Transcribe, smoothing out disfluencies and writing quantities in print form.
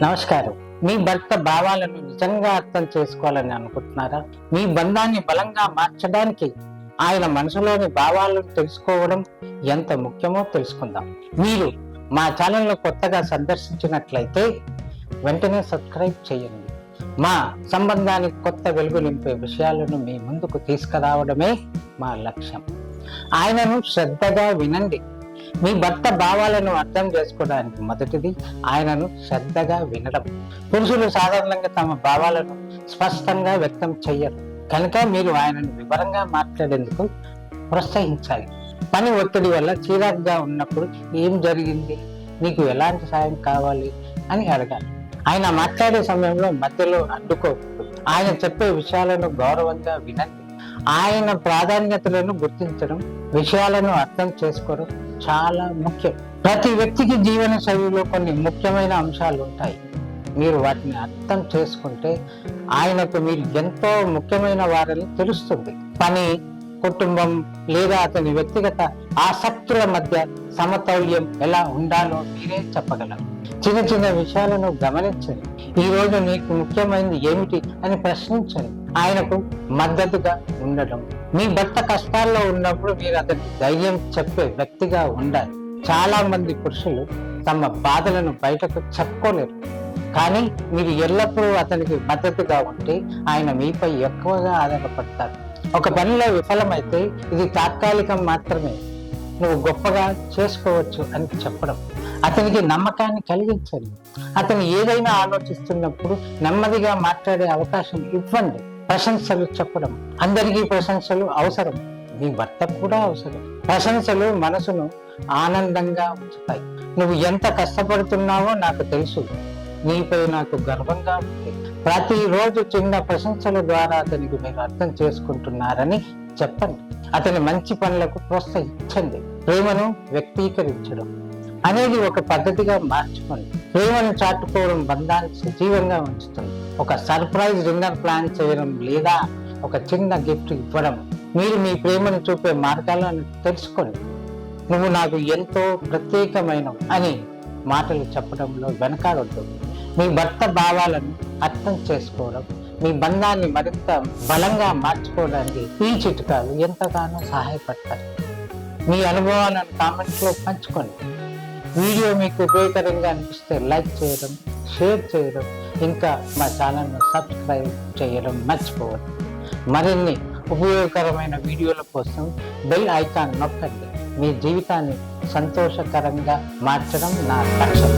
నమస్కారం. మీ భర్త భావాలను నిజంగా అర్థం చేసుకోవాలని అనుకుంటున్నారా? మీ బంధాన్ని బలంగా మార్చడానికి ఆయన మనసులోని భావాలను తెలుసుకోవడం ఎంత ముఖ్యమో తెలుసుకుందాం. మీరు మా ఛానల్ను కొత్తగా సందర్శించినట్లయితే వెంటనే సబ్స్క్రైబ్ చేయండి. మా సంబంధానికి కొత్త వెలుగు నింపే విషయాలను మీ ముందుకు తీసుకురావడమే మా లక్ష్యం. ఆయనను శ్రద్ధగా వినండి. మీ భర్త భావాలను అర్థం చేసుకోవడానికి మొదటిది ఆయనను శ్రద్ధగా వినడం. పురుషులు సాధారణంగా తమ భావాలను స్పష్టంగా వ్యక్తం చెయ్యరు, కనుక మీరు ఆయనను వివరంగా మాట్లాడేందుకు ప్రోత్సహించాలి. పని ఒత్తిడి వల్ల చిరాకుగా ఉన్నప్పుడు ఏం జరిగింది, నీకు ఎలాంటి సాయం కావాలి అని అడగాలి. ఆయన మాట్లాడే సమయంలో మధ్యలో అడ్డుకోకూడదు. ఆయన చెప్పే విషయాలను గౌరవంగా వినండి. ఆయన ప్రాధాన్యతలను గుర్తించడం, విషయాలను అర్థం చేసుకోవడం చాలా ముఖ్యం. ప్రతి వ్యక్తికి జీవన శైలిలో కొన్ని ముఖ్యమైన అంశాలు ఉంటాయి. మీరు వాటిని అర్థం చేసుకుంటే ఆయనకు మీరు ఎంతో ముఖ్యమైన వారని తెలుస్తుంది. పని, కుటుంబం లేదా అతని వ్యక్తిగత ఆసక్తుల మధ్య సమతౌల్యం ఎలా ఉండాలో మీరే చెప్పగలరు. చిన్న చిన్న విషయాలను గమనించండి. ఈ రోజు నీకు ముఖ్యమైనది ఏమిటి అని ప్రశ్నించండి. ఆయనకు మద్దతుగా ఉండడం. మీ భర్త కష్టాల్లో ఉన్నప్పుడు మీరు అతనికి ధైర్యం చెప్పే వ్యక్తిగా ఉండాలి. చాలా మంది పురుషులు తమ బాధలను బయటకు చెప్పుకోలేరు, కానీ మీరు ఎల్లప్పుడూ అతనికి మద్దతుగా ఉంటే ఆయన మీపై ఎక్కువగా ఆధారపడతారు. ఒక పనిలో విఫలమైతే ఇది తాత్కాలికం మాత్రమే, నువ్వు గొప్పగా చేసుకోవచ్చు అని చెప్పడం. అతనికి నమ్మకాన్ని కలిగించండి. అతను ఏదైనా ఆలోచిస్తున్నప్పుడు నెమ్మదిగా మాట్లాడే అవకాశం ఇవ్వండి. ప్రశంసలు చెప్పడం. అందరికీ ప్రశంసలు అవసరం, మీ భర్త కూడా అవసరం. ప్రశంసలు మనసును ఆనందంగా ఉంచుతాయి. నువ్వు ఎంత కష్టపడుతున్నావో నాకు తెలుసు, నీపై నాకు గర్వంగా ఉంది. ప్రతిరోజు చిన్న ప్రశంసల ద్వారా అతనికి మీరు అర్థం చేసుకుంటున్నారని చెప్పండి. అతని మంచి పనులకు ప్రోత్సహించండి. ప్రేమను వ్యక్తీకరించడం అనేది ఒక పద్ధతిగా మార్చుకోండి. ప్రేమను చాటుకోవడం బంధాన్ని సజీవంగా ఉంచుతుంది. ఒక సర్ప్రైజ్ డిన్నర్ ప్లాన్ చేయడం లేదా ఒక చిన్న గిఫ్ట్ ఇవ్వడం. మీరు మీ ప్రేమను చూపే మార్గాలను తెలుసుకోండి. నువ్వు నాకు ఎంతో ప్రత్యేకమైన అని మాటలు చెప్పడంలో వెనకాడొద్దు. మీ భర్త భావాలను అర్థం చేసుకోవడం మీ బంధాన్ని మరింత బలంగా మార్చుకోవడానికి ఈ చిట్కాలు ఎంతగానో సహాయపడతాయి. మీ అనుభవాలను కామెంట్స్లో పంచుకోండి. వీడియో మీకు ఉపయోగకరంగా అనిపిస్తే లైక్ చేయడం, షేర్ చేయడం, ఇంకా మా ఛానల్ను సబ్స్క్రైబ్ చేయడం మర్చిపోవద్దు. మరిన్ని ఉపయోగకరమైన వీడియోల కోసం బెల్ ఐకాన్ నొక్కండి. మీ జీవితాన్ని సంతోషకరంగా మార్చడం నా లక్ష్యం.